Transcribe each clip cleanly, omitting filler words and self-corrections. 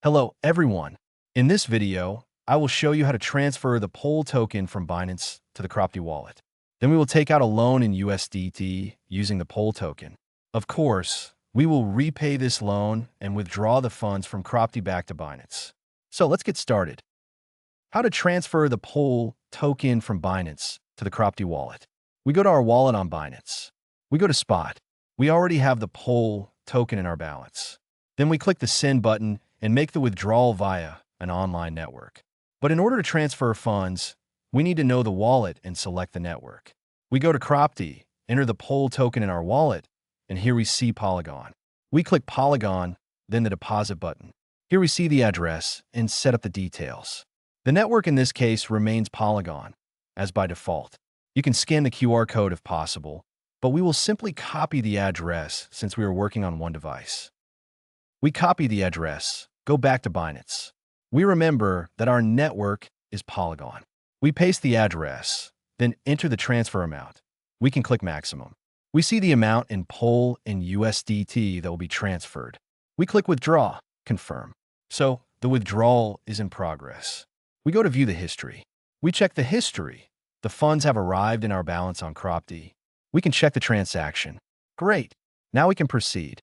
Hello, everyone. In this video, I will show you how to transfer the POL token from Binance to the Cropty Wallet. Then we will take out a loan in USDT using the POL token. Of course, we will repay this loan and withdraw the funds from Cropty back to Binance. So let's get started. How to transfer the POL token from Binance to the Cropty Wallet. We go to our wallet on Binance. We go to Spot. We already have the POL token in our balance. Then we click the Send button and make the withdrawal via an online network. But in order to transfer funds, we need to know the wallet and select the network. We go to Cropty, enter the POL token in our wallet, and here we see Polygon. We click Polygon, then the deposit button. Here we see the address and set up the details. The network in this case remains Polygon, as by default. You can scan the QR code if possible, but we will simply copy the address since we are working on one device. We copy the address, go back to Binance. We remember that our network is Polygon. We paste the address, then enter the transfer amount. We can click maximum. We see the amount in POL and USDT that will be transferred. We click withdraw, confirm. So the withdrawal is in progress. We go to view the history. We check the history. The funds have arrived in our balance on Cropty. We can check the transaction. Great. Now we can proceed.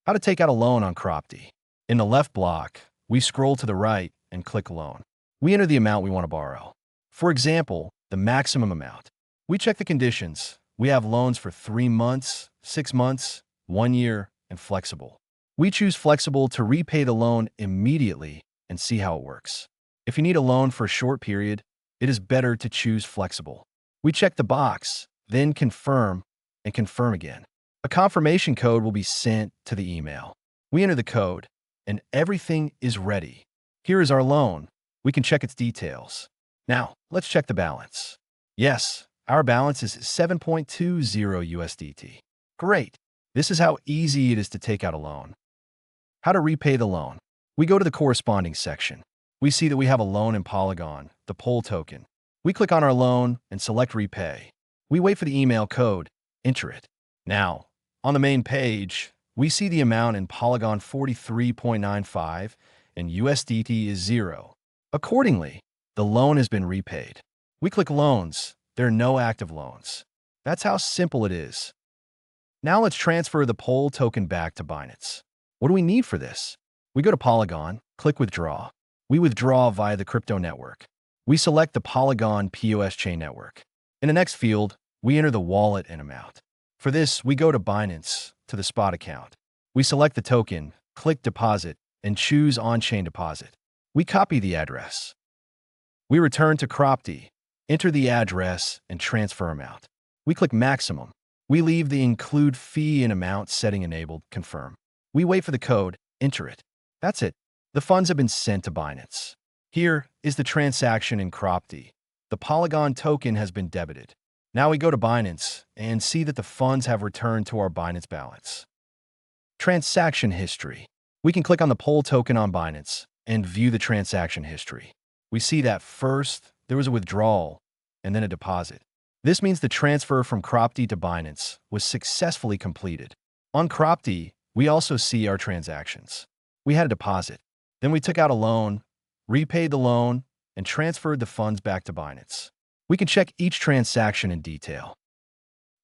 How to take out a loan on Cropty. In the left block, we scroll to the right and click Loan. We enter the amount we want to borrow. For example, the maximum amount. We check the conditions. We have loans for 3 months, 6 months, 1 year, and flexible. We choose flexible to repay the loan immediately and see how it works. If you need a loan for a short period, it is better to choose flexible. We check the box, then confirm and confirm again. A confirmation code will be sent to the email. We enter the code, and everything is ready. Here is our loan. We can check its details. Now, let's check the balance. Yes, our balance is 7.20 USDT. Great. This is how easy it is to take out a loan. How to repay the loan. We go to the corresponding section. We see that we have a loan in Polygon, the POL token. We click on our loan and select repay. We wait for the email code, enter it. Now, on the main page, we see the amount in Polygon 43.95 and USDT is 0. Accordingly, the loan has been repaid. We click Loans. There are no active loans. That's how simple it is. Now let's transfer the POL token back to Binance. What do we need for this? We go to Polygon, click Withdraw. We withdraw via the crypto network. We select the Polygon POS chain network. In the next field, we enter the wallet and amount. For this, we go to Binance, to the Spot account. We select the token, click Deposit, and choose On-Chain Deposit. We copy the address. We return to Cropty, enter the address, and transfer amount. We click Maximum. We leave the Include Fee and Amount setting enabled, confirm. We wait for the code, enter it. That's it. The funds have been sent to Binance. Here is the transaction in Cropty. The Polygon token has been debited. Now we go to Binance and see that the funds have returned to our Binance balance. Transaction history. We can click on the POL token on Binance and view the transaction history. We see that first, there was a withdrawal and then a deposit. This means the transfer from Cropty to Binance was successfully completed. On Cropty, we also see our transactions. We had a deposit. Then we took out a loan, repaid the loan, and transferred the funds back to Binance. We can check each transaction in detail.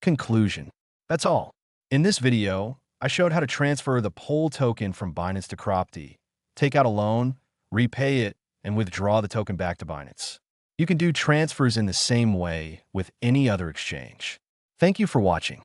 Conclusion. That's all. In this video, I showed how to transfer the POL token from Binance to Cropty, take out a loan, repay it, and withdraw the token back to Binance. You can do transfers in the same way with any other exchange. Thank you for watching.